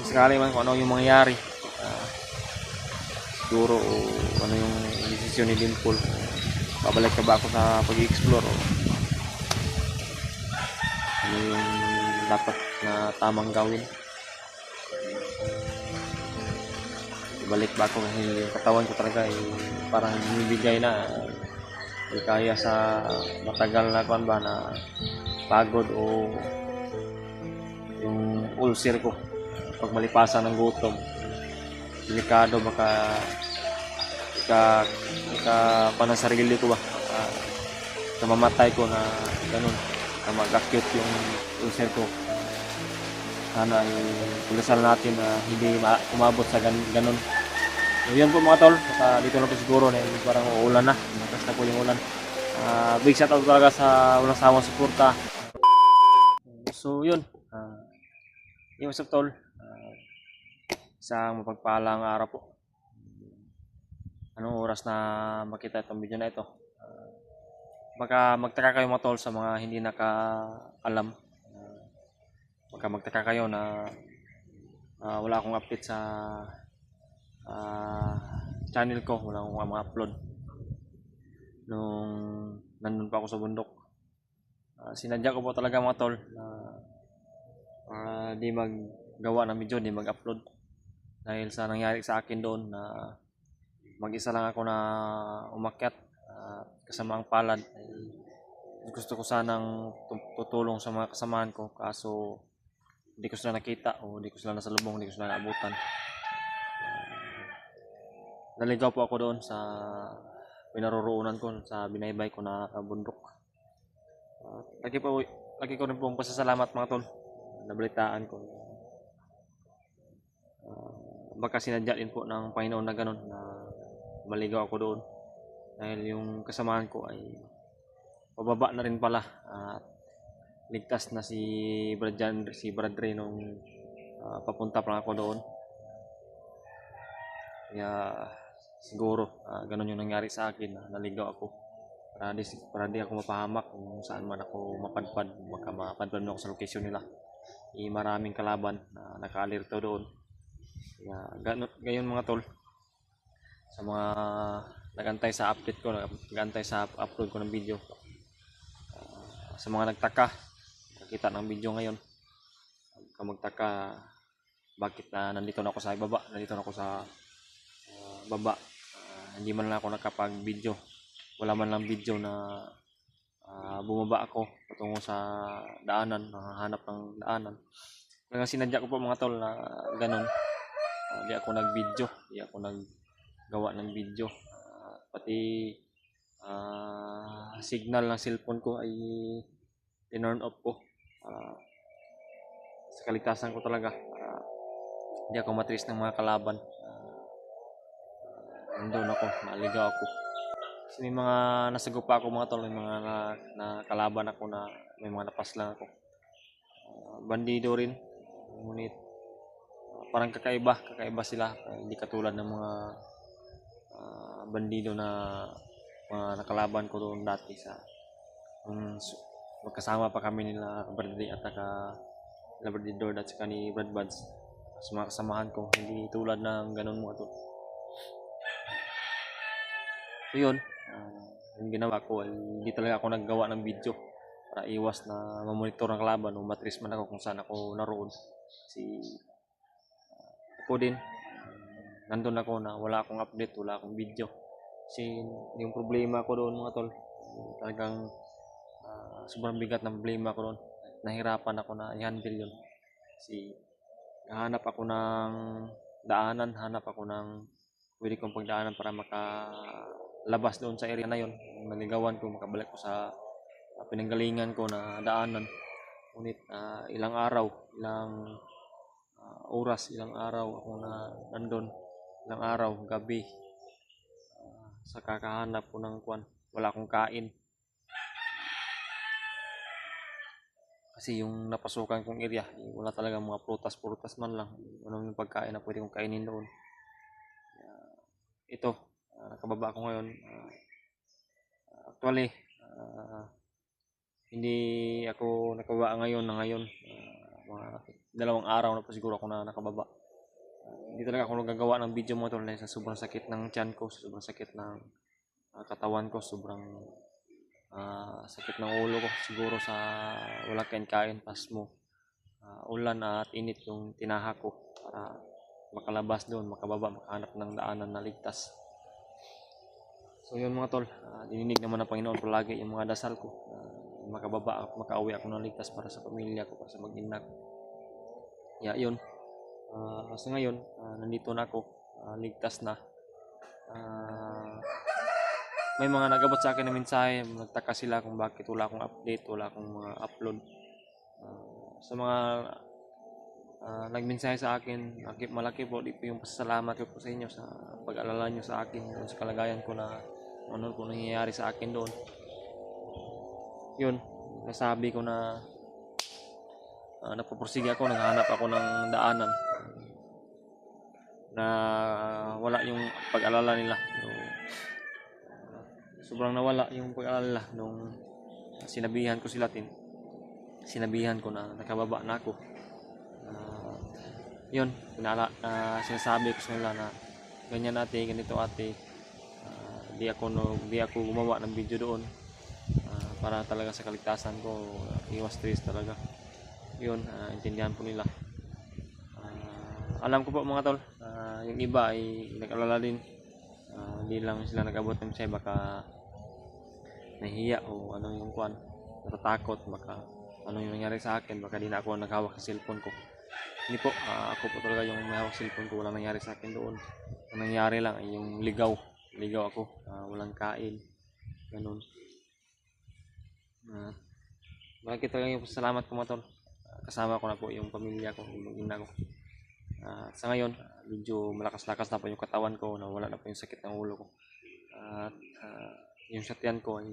sakali man kung ano yung mangyayari. Siguro o ano yung desisyon ni Dimple. Babalik ka ba ako sa pag-i-explore o ano yung dapat na tamang gawin. Balik ba ako kasi yung katawan ko talaga parang bumibigay na. Hindi kaya sa matagal na kuan ba na pagod o yung ulcer ko pag malipasan ng gutom. Delikado baka pa ng sarili ko ba na mamatay ko na ganun na mag-acute yung ulcer ko. Sana ay pulasan natin na hindi umabot sa ganun. So yun po mga tol, dito na po siguro na parang uulan na, malakas na po yung ulan. Big shout out talaga sa walang sawang suporta. So yun, yung what's up tol, isang mapagpalang araw po. Anong oras na makita itong video na ito? Baka magtaka kayo mga tol sa mga hindi nakaalam. Baka magtaka kayo na wala akong update sa channel ko, wala akong mga upload nung nandun pa ako sa bundok. Sinadya ko po talaga mga tol na di maggawa ng video, di mag-upload dahil sa nangyari sa akin doon na mag-isa lang ako na umakyat kasama ang palad. Gusto ko sanang tutulong sa mga kasamahan ko kaso hindi ko sila nakita o hindi ko sila nasalubong, hindi ko sila naabutan. Naligaw po ako doon sa pinaroroonan ko, sa binaybay ko na bundok. Lagi ko rin pong pasasalamat mga tol. Nabalitaan ko. Baka sinadya din po ng Panginoon na ganun na maligaw ako doon. Dahil yung kasamahan ko ay pababa na rin pala. Ligtas na si Brad Ray nung papunta pa ako doon. Kaya siguro ganun yung nangyari sa akin na naligaw ako para di ako mapahamak kung saan man ako mapadpad. Baka mapadpad mo ako sa location nila. Maraming kalaban na naka-alerto doon. Kaya gayon mga tol, sa mga nagantay sa update ko, nagantay sa upload ko ng video, sa mga nagtaka nakita ng video ngayon, kung magtaka bakit nandito na ako sa ibaba, nandito na ako sa baba, hindi man lang ako nakapag-video, wala man lang video na bumaba ako patungo sa daanan, hanap ng daanan. Kaya sinadya ko po mga tol na ganun, di ako nag-video, di ako naggawa ng video, pati signal ng cellphone ko ay turn off ko sa kaligtasan ko talaga, hindi ako matris ng mga kalaban. Nandun ako, naligaw ako. Kasi may mga nasagupa ako mga tol, may mga na kalaban ako na may mga napaslang ako. Bandido rin, ngunit parang kakaiba sila, hindi katulad ng mga bandido na mga nakalaban ko doon dati sa magkasama pa kami nila Brad Ray at Labrador at saka ni Brad Buds sa mga kasamahan ko, hindi tulad ng ganun mga tol. So yun, yung ginawa ko ay hindi talaga ako naggawa ng video para iwas na mamonitor ng kalaban o matris man ako kung saan ako naroon. Kasi ako din, nandun ako na wala akong update, wala akong video. Kasi yung problema ko doon mga tol, talagang sobrang bigat ng problema ko doon. Nahirapan ako na i-handle yun. Kasi hanap ako ng daanan, hanap ako ng pwede kong pagdaanan para makalabas doon sa area na yon. Naligawan ko, makabalik ko sa pinanggalingan ko na daanan. Ngunit ilang oras, ilang araw ako na nandun, ilang araw, gabi, sa kakahanap ko ng kwan, wala akong kain. Kasi yung napasukan kong area, wala talaga mga prutas man lang. Anong yung pagkain na pwede kong kainin doon. Ito, nakababa ako ngayon. Actually, hindi ako nakababa ngayon. Mga 2 araw na po siguro ako na nakababa. Hindi talaga ako nagagawa ng video mga tol dahil sa sobrang sakit ng tiyan ko, sa sobrang sakit ng katawan ko, sobrang sakit ng ulo ko siguro sa wala kain-kain, pasmo, ulan at init yung tinahak ko para makalabas doon, makababa, makahanap ng daanan na ligtas. So yun mga tol, dininig naman ng Panginoon palagi yung mga dasal ko, makababa ako, makauwi ako ng ligtas para sa pamilya ko, para sa mag-ina ko. Yun. So ngayon, nandito na ako, ligtas na. May mga nagabot sa akin na mensahe, nagtaka sila kung bakit wala akong update, wala akong mga upload. Sa mga nagmensahe sa akin, malaki po di po yung pasasalamat ko po sa inyo sa pag-alala nyo sa akin doon sa kalagayan ko na ano po nangyayari sa akin doon. Yun, nasabi ko na napupursige ako, naghahanap ako ng daanan na wala yung pag-alala nila. Sobrang nawala yung pag-alala nung sinabihan ko ko na nakababa na ako. Yun, sinasabi ko sa nila na ganyan ate, ganito ate. Di ako gumawa ng video doon para talaga sa kaligtasan ko, iwas stress talaga. Yun, intindihan po nila. Alam ko po mga tol, yung iba ay nag-alala din. Hindi lang sila nag-abot ng siya, baka nahiya o ano yung kuan, natatakot, baka ano yung nangyari sa akin, baka di na ako naghawak sa cellphone ko. Hindi po, ako po talaga yung may hawak sa cellphone ko, walang nangyari sa akin doon. Ang nangyari lang ay yung ligaw ako, walang kain, ganun. Bakit talaga yung salamat ko mga tol, kasama ko na po yung pamilya ko, yung ina ko. Sa ngayon, medyo malakas-lakas na po yung katawan ko, nawala na po yung sakit ng ulo ko. At yung sa tiyan ko ay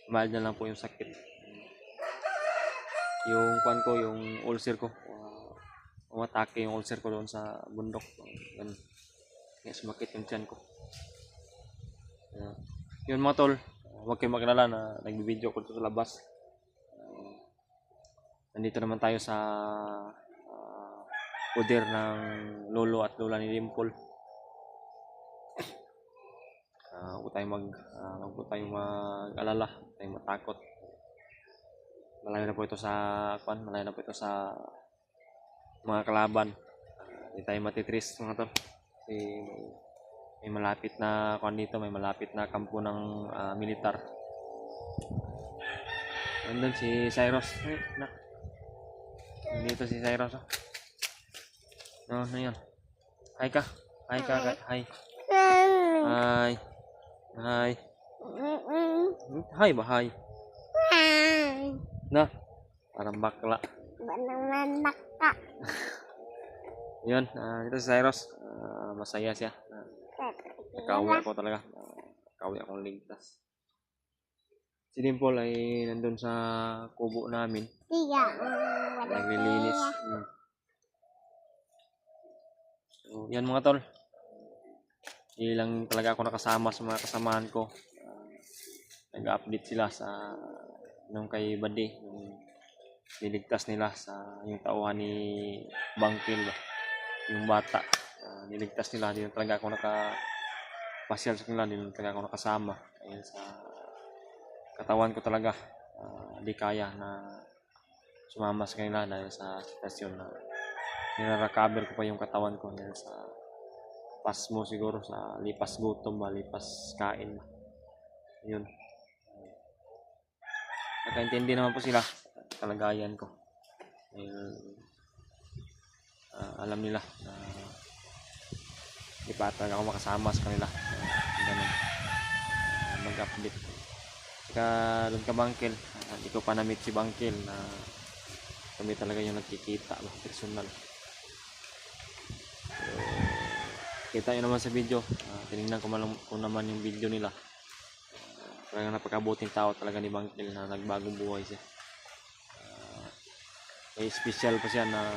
mild na lang po yung sakit. Yung kuan ko, yung ulcer ko, umatake yung ulcer ko doon sa bundok. Yan. Kaya sumakit yung tiyan ko. Yun mga tol, huwag kayong mag-alala na nagbibideo ko dito sa labas. Nandito naman tayo sa poder ng lolo at lola ni Dimple. Huwag tayong mag-alala, huwag tayong matakot. Malayo na po ito sa mga kalaban. Hindi tayo matitris mga tol. Kasi may malapit na dito, may malapit na kampo ng militar. Nandun si Cyrus. Nandito si Cyrus. Ano yun? Hi ka. Hi. Hi ba? Hi. Na, parang bakla. Yun, ito si Cyrus. Masaya siya. Nakauwi ako talaga. Nakauwi akong ligtas. Si Dimple ay nandun sa kubo namin. Naglilinis. So, yan mga tol. Hindi lang talaga ako nakasama sa mga kasamahan ko. Nag-update sila sa nung kay Bade, yung niligtas nila sa yung tauhan ni Bangkil, yung bata. Niligtas nila, hindi talaga ako nakapasyal sa kanila, hindi talaga ako nakasama. Ayun, sa katawan ko talaga, di kaya na sumama sa kanila dahil sa sitwasyon na nire-recover ko pa yung katawan ko dahil sa pasmo siguro, sa lipas gutom ba, lipas kain ba. Yun. Nakaintindi naman po sila sa kalagayan ko. Alam nila na di pa talaga ako makasama sa kanila. Ganun. Mag-update. Saka doon ka Bangkil, hindi ko pa na-meet si Bangkil na kami talaga yung nagkikita personal. So, kita nyo naman sa video, tinignan ko naman yung video nila. Talagang napakabuting tao talaga ni Bangkil na nagbagong buhay siya. May special pa siya na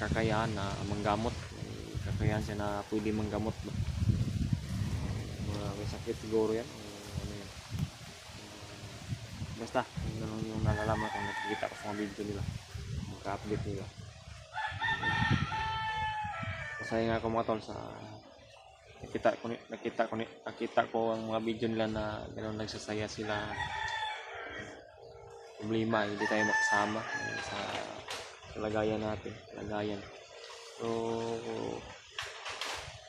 kakayahan na manggamot. May kakayahan siya na pwede manggamot. May sakit siguro yan. Ano yan. Basta, yun yung nalalaman kung nakikita ko sa mga video nila. pagka-update nila. Masaya nga ako mga tol sa nakita ko ang mga video nila na gano'n nagsasaya sila. Problema hindi tayo makasama sa kalagayan natin, so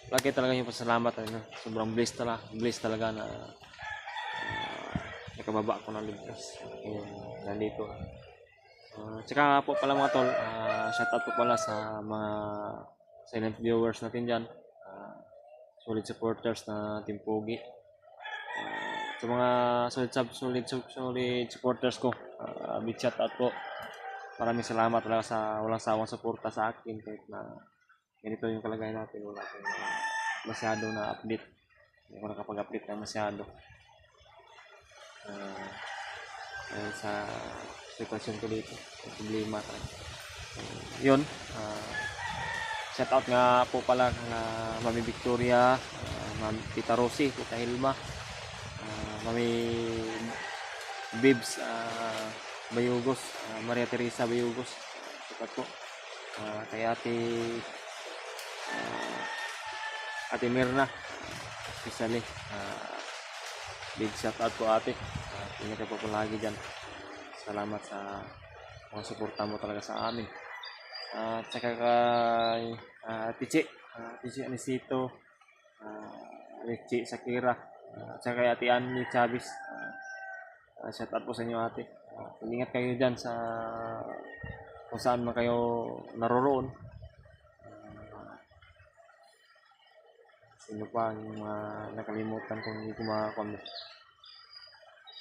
lagi talaga yung pasalamat, ano, sobrang blessed talaga na nakababa ako ng ligtas ngayon nandito. Tsaka po pala mga tol, shoutout po pala sa mga silent viewers natin dyan, solid supporters na Team Pogi. Sa mga solid supporters ko, big shoutout po. Maraming salamat talaga sa walang sawang suporta sa akin kahit na ganito yung kalagayan natin. Wala akong masyado na update, hindi ako nakapag-update na masyado dahil sa sitwasyon ko dito, problema talaga. Yun, shoutout nga po pala na Mami Victoria, Mami Tita Rosie, Tita Hilma, Mami Bibs Bayugos, Maria Teresa Bayugos, shoutout po. Kay Ate Mirna, especially big shoutout po ate, ingat ka po lagi dyan. Salamat sa mga suporta mo talaga sa amin. Tsaka kay Tichi Anisito, Richie Sakira, tsaka kay Ate Annie Chavez, shoutout po sa inyo ate. Ingat kayo dyan sa kung saan man kayo naroroon. Sino pa yung mga nakalimutan kung hindi ko makakuha mo.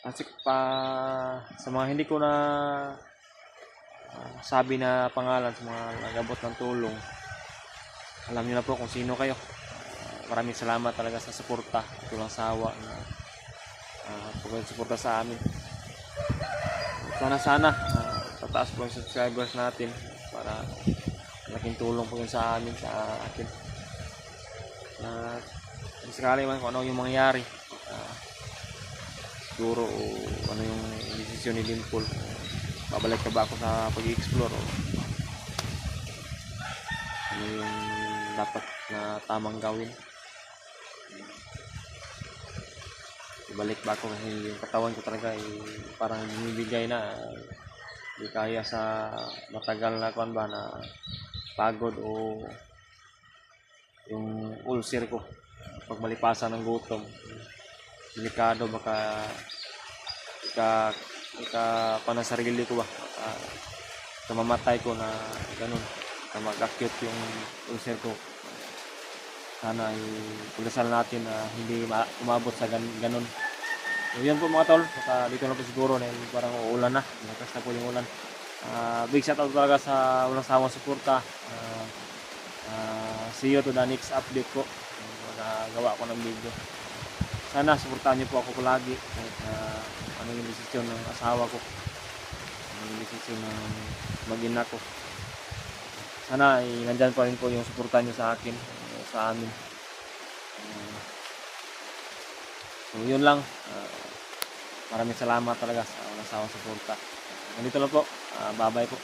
At sa mga hindi ko na sabi na pangalan, sa mga nag-abot ng tulong, alam niyo na po kung sino kayo. Maraming salamat talaga sa suporta, tulang sawa na pag-suporta sa amin. Sana tataas po yung subscribers natin para malaking tulong po yun sa amin, sa atin. Sakali man kung ano yung mangyari, siguro ano yung desisyon ni Dimple, babalik ka ba ako sa pag-i-explore o ano yung dapat na tamang gawin, ibalik ba ako kasi yung katawan ko talaga parang bumibigay na, hindi kaya sa matagal na kuan ba na pagod o yung ulcer ko pag malipasan ng gutom, delikado, baka pa ng sarili ko ba, mamatay ko na ganun, na mag-acute yung ulcer ko. Sana pagdasal natin na hindi umabot sa ganun. So yan po mga tol, dito na po siguro na parang uulan na, malakas na po yung ulan. Big shoutout talaga sa walang sawang suporta. See you to the next update po. Nagawa ko ng video. Sana suportahan niyo po ako palagi kahit ano yung desisyon ng asawa ko, ano yung desisyon ng mag-ina ko. Sana nandyan pa rin po yung suportahan niyo sa akin, sa amin. So yun lang. Maraming salamat talaga sa walang sawang suporta. Ganito lang po. Bye bye po.